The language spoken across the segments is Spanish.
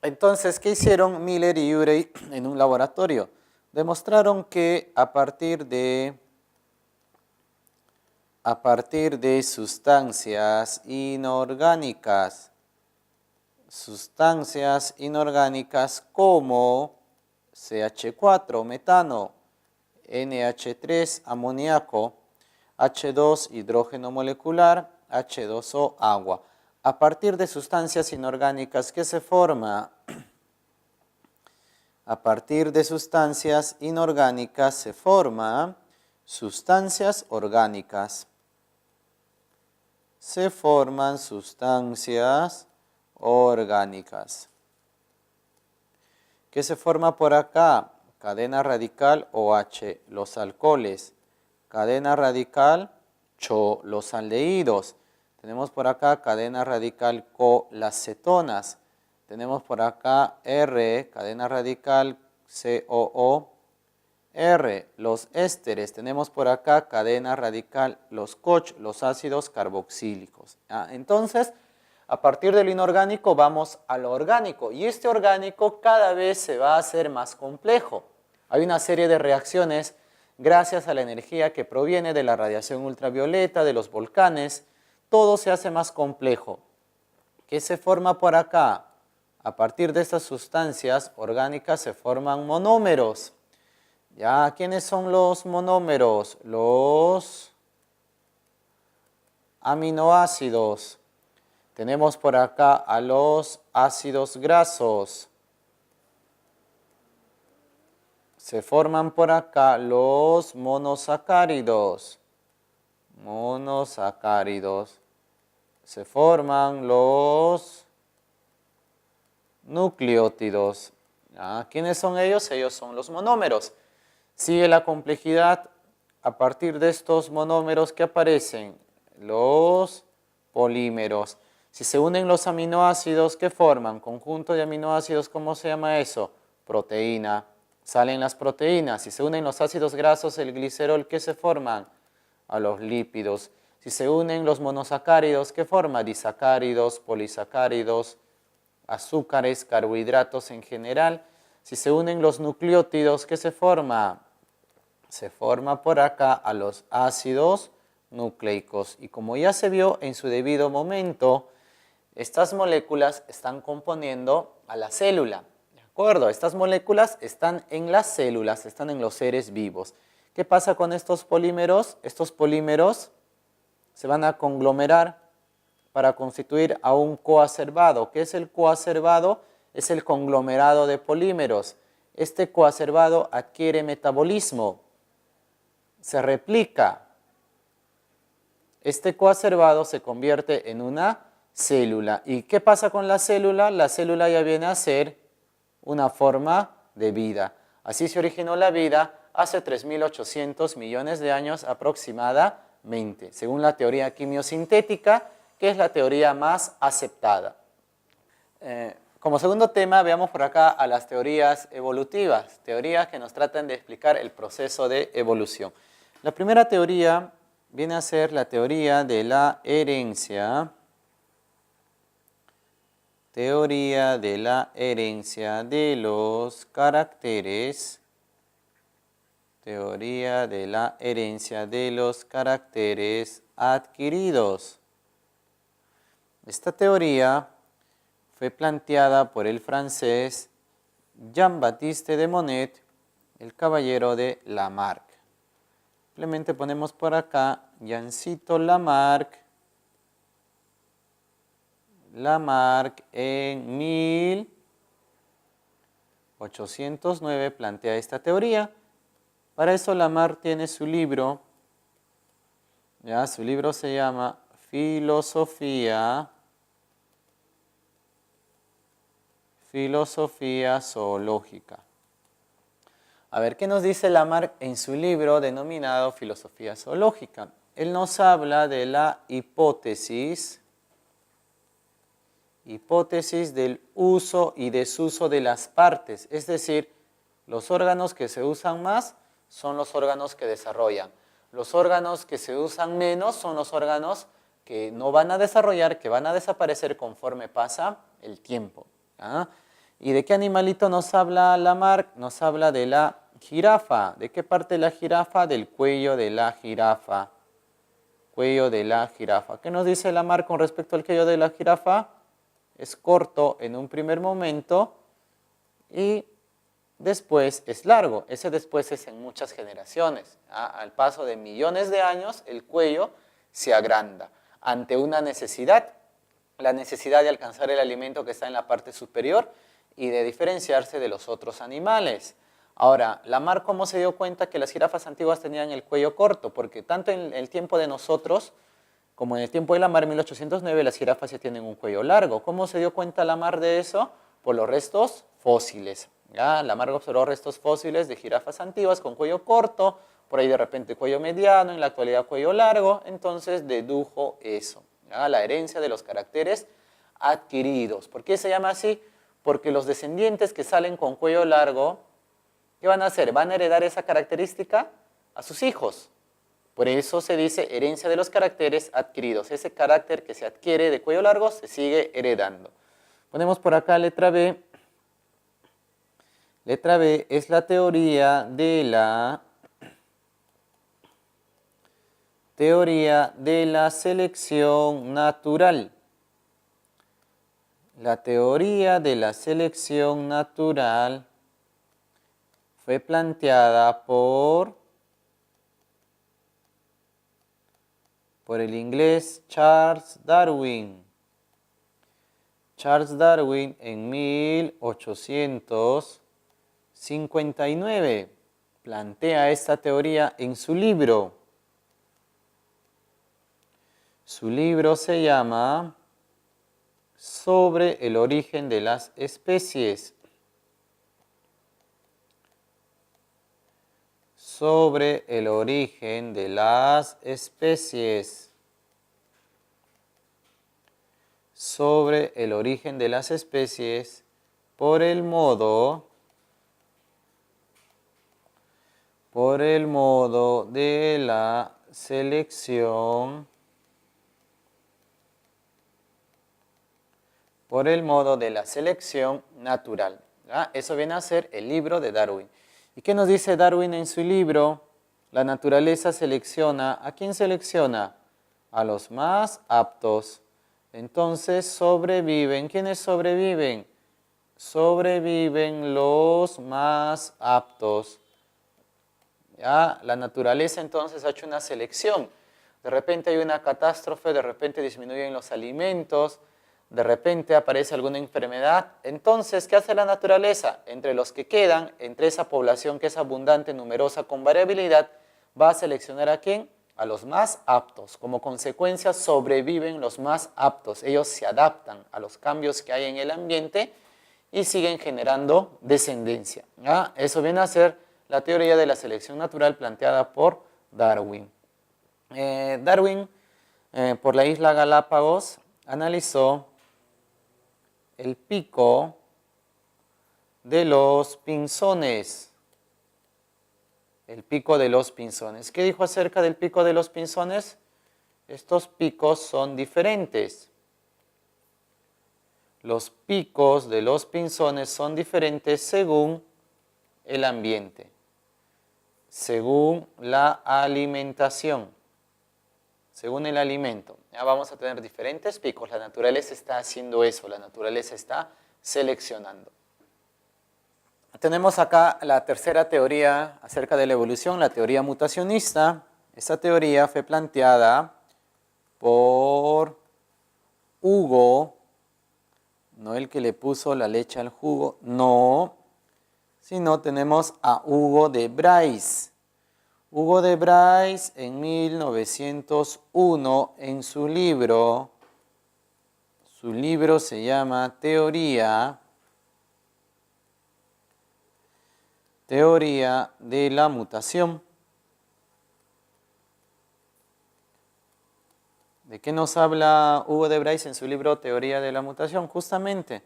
Entonces, ¿qué hicieron Miller y Urey en un laboratorio? Demostraron que a partir de sustancias inorgánicas como CH4, metano, NH3, amoníaco, H2, hidrógeno molecular, H2O, agua. A partir de sustancias inorgánicas, ¿qué se forma? A partir de sustancias inorgánicas se forman sustancias orgánicas. Se forman sustancias orgánicas. ¿Qué se forma por acá? Cadena radical OH, los alcoholes. Cadena radical CHO, los aldehídos. Tenemos por acá cadena radical CO, las cetonas. Tenemos por acá R, cadena radical COO, R, los ésteres. Tenemos por acá cadena radical los COCH, los ácidos carboxílicos. Entonces, a partir del inorgánico vamos a lo orgánico. Y este orgánico cada vez se va a hacer más complejo. Hay una serie de reacciones gracias a la energía que proviene de la radiación ultravioleta, de los volcanes. Todo se hace más complejo. ¿Qué se forma por acá? A partir de estas sustancias orgánicas se forman monómeros. ¿Ya? ¿Quiénes son los monómeros? Los aminoácidos. Tenemos por acá a los ácidos grasos. Se forman por acá los monosacáridos. Monosacáridos. Se forman los nucleótidos. ¿Quiénes son ellos? Ellos son los monómeros. Sigue la complejidad. A partir de estos monómeros que aparecen, los polímeros. Si se unen los aminoácidos, ¿qué forman? Conjunto de aminoácidos, ¿cómo se llama eso? Proteína. Salen las proteínas. Si se unen los ácidos grasos, el glicerol, ¿qué se forman? A los lípidos. Si se unen los monosacáridos, ¿qué forma? Disacáridos, polisacáridos, azúcares, carbohidratos en general. Si se unen los nucleótidos, ¿qué se forma? Se forma por acá a los ácidos nucleicos. Y como ya se vio en su debido momento, estas moléculas están componiendo a la célula. ¿De acuerdo? Estas moléculas están en las células, están en los seres vivos. ¿Qué pasa con estos polímeros? Estos polímeros se van a conglomerar para constituir a un coacervado. ¿Qué es el coacervado? Es el conglomerado de polímeros. Este coacervado adquiere metabolismo, se replica. Este coacervado se convierte en una célula. ¿Y qué pasa con la célula? La célula ya viene a ser una forma de vida. Así se originó la vida hace 3.800 millones de años aproximadamente, según la teoría quimiosintética, que es la teoría más aceptada. Como segundo tema, veamos por acá a las teorías evolutivas, teorías que nos tratan de explicar el proceso de evolución. La primera teoría viene a ser la teoría de la herencia. Teoría de la herencia de los caracteres. Teoría de la herencia de los caracteres adquiridos. Esta teoría fue planteada por el francés Jean-Baptiste de Monnet, el caballero de Lamarck. Simplemente ponemos por acá Jeancito Lamarck. Lamarck en 1809 plantea esta teoría. Para eso Lamarck tiene su libro. ¿Ya? Su libro se llama Filosofía zoológica. A ver, ¿qué nos dice Lamarck en su libro denominado Filosofía zoológica? Él nos habla de la hipótesis del uso y desuso de las partes. Es decir, los órganos que se usan más son los órganos que desarrollan. Los órganos que se usan menos son los órganos que no van a desarrollar, que van a desaparecer conforme pasa el tiempo. ¿Y de qué animalito nos habla Lamarck? Nos habla de la jirafa. ¿De qué parte de la jirafa? Del cuello de la jirafa. Cuello de la jirafa. ¿Qué nos dice Lamarck con respecto al cuello de la jirafa? Es corto en un primer momento y después es largo. Ese después es en muchas generaciones. Al paso de millones de años, el cuello se agranda ante una necesidad, la necesidad de alcanzar el alimento que está en la parte superior y de diferenciarse de los otros animales. Ahora, Lamarck, ¿cómo se dio cuenta que las jirafas antiguas tenían el cuello corto? Porque tanto en el tiempo de nosotros como en el tiempo de Lamarck, en 1809, las jirafas ya tienen un cuello largo. ¿Cómo se dio cuenta Lamarck de eso? Por los restos fósiles. ¿Ya? Lamarck observó restos fósiles de jirafas antiguas con cuello corto, por ahí de repente cuello mediano, en la actualidad cuello largo, entonces dedujo eso. ¿Ya? La herencia de los caracteres adquiridos. ¿Por qué se llama así? Porque los descendientes que salen con cuello largo, ¿qué van a hacer? Van a heredar esa característica a sus hijos. Por eso se dice herencia de los caracteres adquiridos. Ese carácter que se adquiere de cuello largo se sigue heredando. Ponemos por acá letra B. Letra B es la teoría de la selección natural. La teoría de la selección natural fue planteada por el inglés Charles Darwin. Charles Darwin en 1859 plantea esta teoría en su libro. Su libro se llama Sobre el origen de las especies. Sobre el origen de las especies. Sobre el origen de las especies por el modo de la selección, natural. ¿Ya? Eso viene a ser el libro de Darwin. ¿Y qué nos dice Darwin en su libro? La naturaleza selecciona. ¿A quién selecciona? A los más aptos. Entonces sobreviven. ¿Quiénes sobreviven? Sobreviven los más aptos. ¿Ya? La naturaleza entonces ha hecho una selección. De repente hay una catástrofe, de repente disminuyen los alimentos, de repente aparece alguna enfermedad. Entonces, ¿qué hace la naturaleza? Entre los que quedan, entre esa población que es abundante, numerosa, con variabilidad, va a seleccionar ¿a quién? A los más aptos. Como consecuencia, sobreviven los más aptos. Ellos se adaptan a los cambios que hay en el ambiente y siguen generando descendencia. ¿Ya? Eso viene a ser la teoría de la selección natural planteada por Darwin. Darwin, por la isla Galápagos, analizó el pico de los pinzones. El pico de los pinzones. ¿Qué dijo acerca del pico de los pinzones? Estos picos son diferentes. Los picos de los pinzones son diferentes según el ambiente, según la alimentación, según el alimento. Ya vamos a tener diferentes picos. La naturaleza está haciendo eso, la naturaleza está seleccionando. Tenemos acá la tercera teoría acerca de la evolución, la teoría mutacionista. Esta teoría fue planteada por Hugo, no el que le puso la leche al jugo, no, sino tenemos a Hugo de Bryce. Hugo de Bryce en 1901 en su libro se llama Teoría de la mutación. ¿De qué nos habla Hugo de Bryce en su libro Teoría de la mutación? Justamente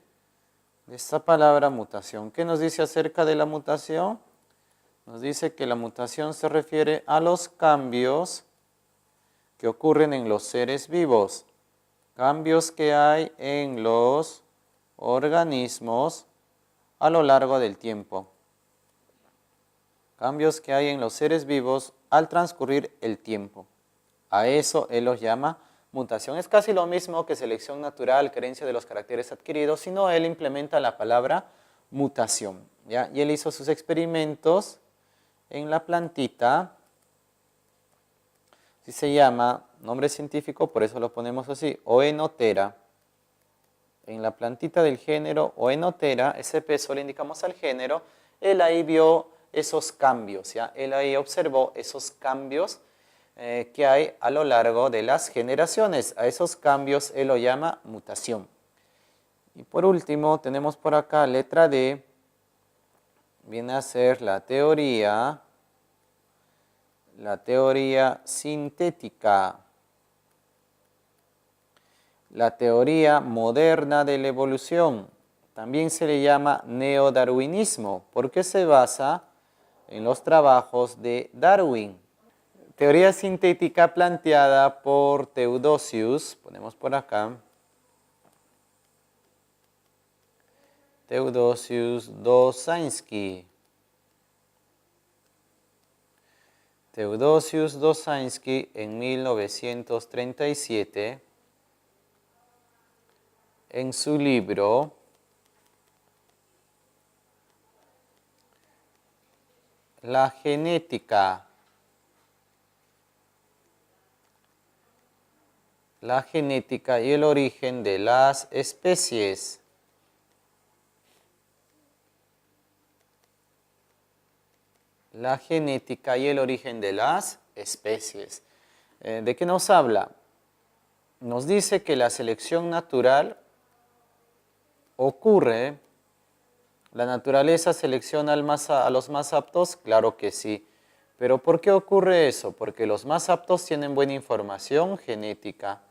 de esta palabra mutación. ¿Qué nos dice acerca de la mutación? Nos dice que la mutación se refiere a los cambios que ocurren en los seres vivos, cambios que hay en los organismos a lo largo del tiempo. Cambios que hay en los seres vivos al transcurrir el tiempo. A eso él los llama mutación. Es casi lo mismo que selección natural, creencia de los caracteres adquiridos, sino él implementa la palabra mutación, ¿ya? Y él hizo sus experimentos en la plantita, así se llama, nombre científico, por eso lo ponemos así, Oenotera. En la plantita del género Oenotera, ese peso le indicamos al género, él ahí vio esos cambios, ¿ya? Él ahí observó esos cambios que hay a lo largo de las generaciones. A esos cambios él lo llama mutación. Y por último tenemos por acá letra D, viene a ser la teoría sintética, la teoría moderna de la evolución. También se le llama neodarwinismo porque se basa en los trabajos de Darwin. Teoría sintética planteada por Theodosius, ponemos por acá, Theodosius Dosański. Theodosius Dosański en 1937, en su libro La genética y el origen de las especies. La genética y el origen de las especies. ¿De qué nos habla? Nos dice que la selección natural ocurre. ¿La naturaleza selecciona a los más aptos? Claro que sí. ¿Pero por qué ocurre eso? Porque los más aptos tienen buena información genética.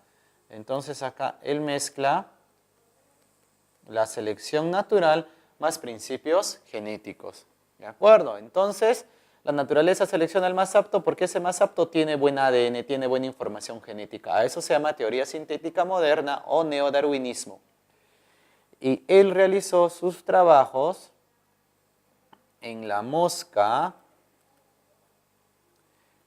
Entonces acá él mezcla la selección natural más principios genéticos. ¿De acuerdo? Entonces, la naturaleza selecciona al más apto porque ese más apto tiene buen ADN, tiene buena información genética. A eso se llama teoría sintética moderna o neodarwinismo. Y él realizó sus trabajos en la mosca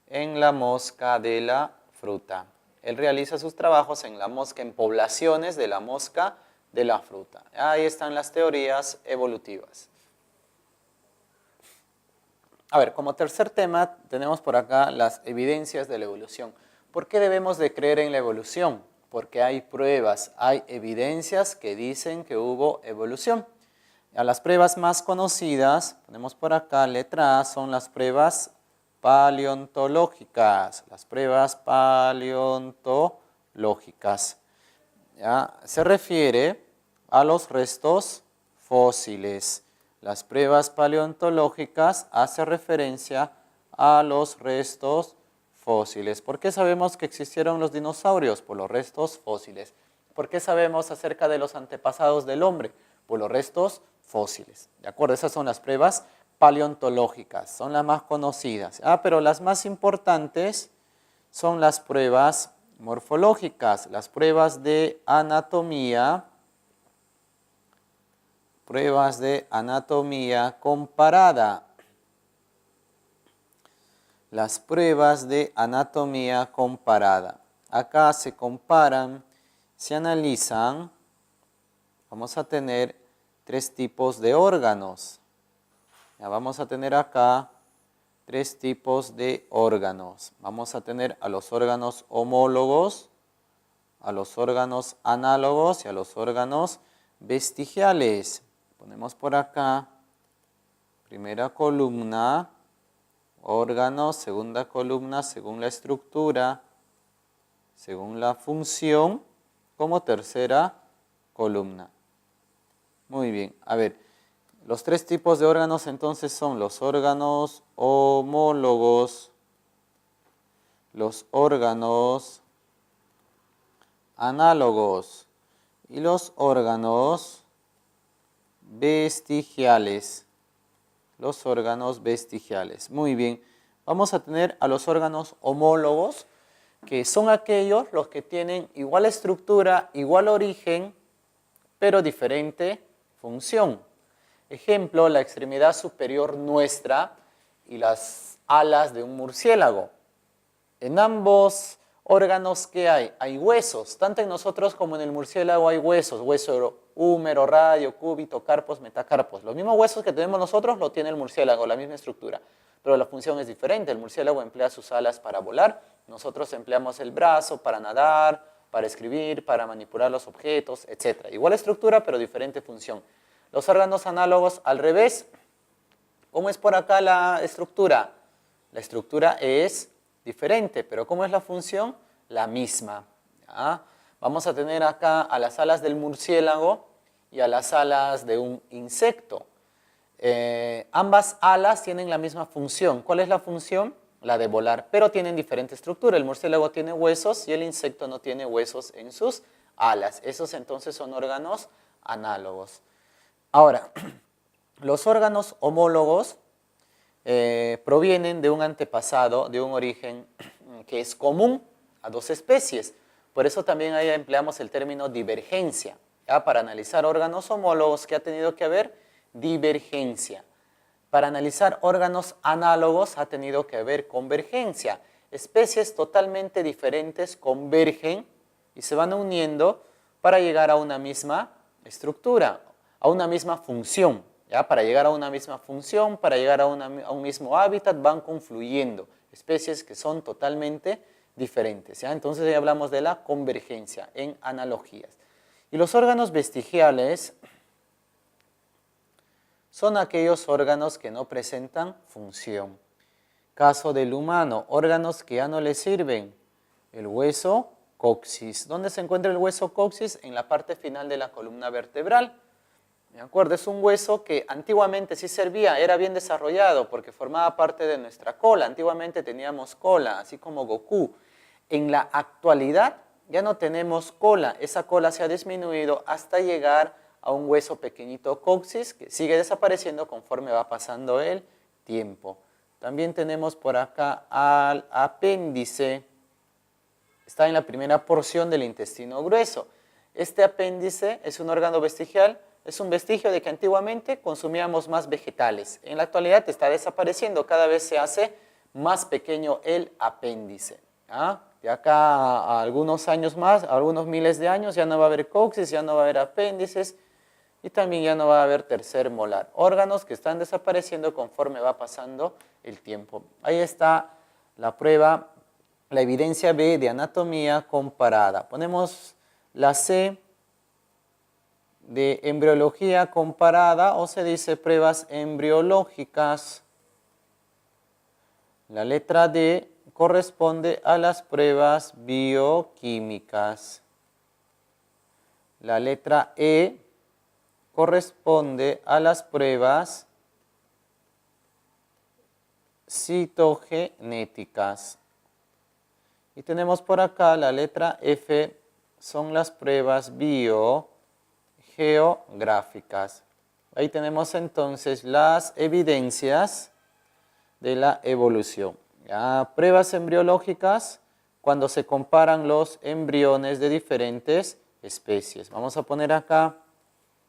de la fruta. Él realiza sus trabajos en la mosca, en poblaciones de la mosca de la fruta. Ahí están las teorías evolutivas. A ver, como tercer tema tenemos por acá las evidencias de la evolución. ¿Por qué debemos de creer en la evolución? Porque hay pruebas, hay evidencias que dicen que hubo evolución. A las pruebas más conocidas, ponemos por acá letra A, son las pruebas paleontológicas. Las pruebas paleontológicas. ¿Ya? Se refiere a los restos fósiles. Las pruebas paleontológicas hacen referencia a los restos fósiles. ¿Por qué sabemos que existieron los dinosaurios? Por los restos fósiles. ¿Por qué sabemos acerca de los antepasados del hombre? Por los restos fósiles. ¿De acuerdo? Esas son las pruebas paleontológicas, son las más conocidas. Pero las más importantes son las pruebas morfológicas, las pruebas de anatomía comparada. Las pruebas de anatomía comparada. Acá se comparan, se analizan, vamos a tener 3 tipos de órganos. Ya vamos a tener acá 3 tipos de órganos. Vamos a tener a los órganos homólogos, a los órganos análogos y a los órganos vestigiales. Ponemos por acá, primera columna, órganos, segunda columna, según la estructura, según la función, como tercera columna. Muy bien, a ver, los 3 tipos de órganos entonces son los órganos homólogos, los órganos análogos y los órganos vestigiales. Los órganos vestigiales. Muy bien, vamos a tener a los órganos homólogos, que son aquellos los que tienen igual estructura, igual origen, pero diferente función. Ejemplo, la extremidad superior nuestra y las alas de un murciélago. En ambos órganos, ¿qué hay? Hay huesos. Tanto en nosotros como en el murciélago hay huesos. Hueso húmero, radio, cúbito, carpos, metacarpos. Los mismos huesos que tenemos nosotros lo tiene el murciélago, la misma estructura. Pero la función es diferente. El murciélago emplea sus alas para volar. Nosotros empleamos el brazo para nadar, para escribir, para manipular los objetos, etc. Igual estructura, pero diferente función. Los órganos análogos al revés. ¿Cómo es por acá la estructura? La estructura es diferente, pero ¿cómo es la función? La misma. ¿Ya? Vamos a tener acá a las alas del murciélago y a las alas de un insecto. Ambas alas tienen la misma función. ¿Cuál es la función? La de volar, pero tienen diferente estructura. El murciélago tiene huesos y el insecto no tiene huesos en sus alas. Esos entonces son órganos análogos. Ahora, los órganos homólogos provienen de un antepasado, de un origen que es común a dos especies. Por eso también ahí empleamos el término divergencia. ¿Ya? Para analizar órganos homólogos, ¿qué ha tenido que haber? Divergencia. Para analizar órganos análogos ha tenido que haber convergencia. Especies totalmente diferentes convergen y se van uniendo para llegar a una misma estructura, a una misma función. ¿Ya? Para llegar a una misma función, para llegar a un mismo hábitat, van confluyendo especies que son totalmente diferentes. ¿Ya? Entonces ya hablamos de la convergencia en analogías. Y los órganos vestigiales son aquellos órganos que no presentan función. Caso del humano, órganos que ya no le sirven. El hueso coxis. ¿Dónde se encuentra el hueso coxis? En la parte final de la columna vertebral. ¿De acuerdo? Es un hueso que antiguamente sí servía, era bien desarrollado porque formaba parte de nuestra cola. Antiguamente teníamos cola, así como Goku. En la actualidad ya no tenemos cola. Esa cola se ha disminuido hasta llegar a un hueso pequeñito coxis que sigue desapareciendo conforme va pasando el tiempo. También tenemos por acá al apéndice. Está en la primera porción del intestino grueso. Este apéndice es un órgano vestigial, es un vestigio de que antiguamente consumíamos más vegetales. En la actualidad está desapareciendo, cada vez se hace más pequeño el apéndice. ¿Ah? De acá a algunos años más, a algunos miles de años, ya no va a haber coxis, ya no va a haber apéndices y también ya no va a haber tercer molar. Órganos que están desapareciendo conforme va pasando el tiempo. Ahí está la prueba, la evidencia B de anatomía comparada. Ponemos la C de embriología comparada o se dice pruebas embriológicas. La letra D corresponde a las pruebas bioquímicas. La letra E corresponde a las pruebas citogenéticas. Y tenemos por acá la letra F, son las pruebas biogeográficas. Ahí tenemos entonces las evidencias de la evolución. Ya, pruebas embriológicas cuando se comparan los embriones de diferentes especies. Vamos a poner acá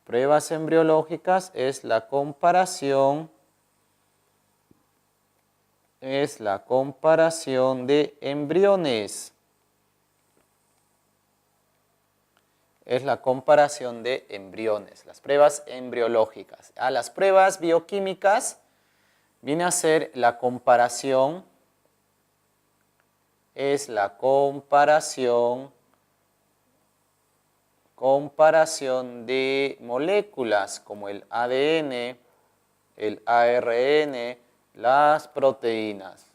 pruebas embriológicas, es la comparación de embriones. Es la comparación de embriones, las pruebas embriológicas. A las pruebas bioquímicas viene a ser la comparación, es la comparación de moléculas como el ADN, el ARN, las proteínas.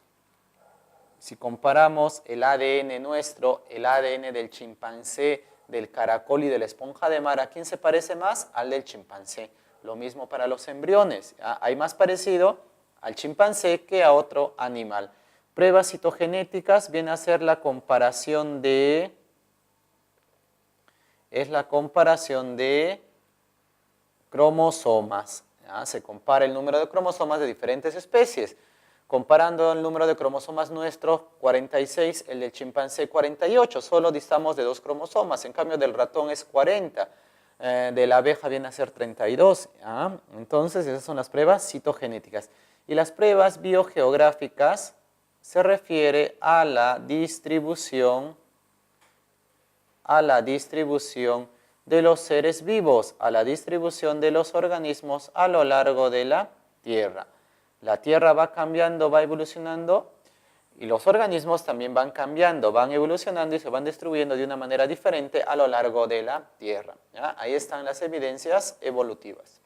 Si comparamos el ADN nuestro, el ADN del chimpancé, del caracol y de la esponja de mar, ¿a quién se parece más? Al del chimpancé. Lo mismo para los embriones. Hay más parecido al chimpancé que a otro animal. Pruebas citogenéticas viene a ser la comparación de... es la comparación de cromosomas. ¿Ya? Se compara el número de cromosomas de diferentes especies. Comparando el número de cromosomas nuestros, 46, el del chimpancé 48, solo distamos de 2 cromosomas, en cambio del ratón es 40. de la abeja viene a ser 32. ¿Ah? Entonces, esas son las pruebas citogenéticas. Y las pruebas biogeográficas se refiere a la distribución de los seres vivos, a la distribución de los organismos a lo largo de la Tierra. La Tierra va cambiando, va evolucionando, y los organismos también van cambiando, van evolucionando y se van distribuyendo de una manera diferente a lo largo de la Tierra. ¿Ya? Ahí están las evidencias evolutivas.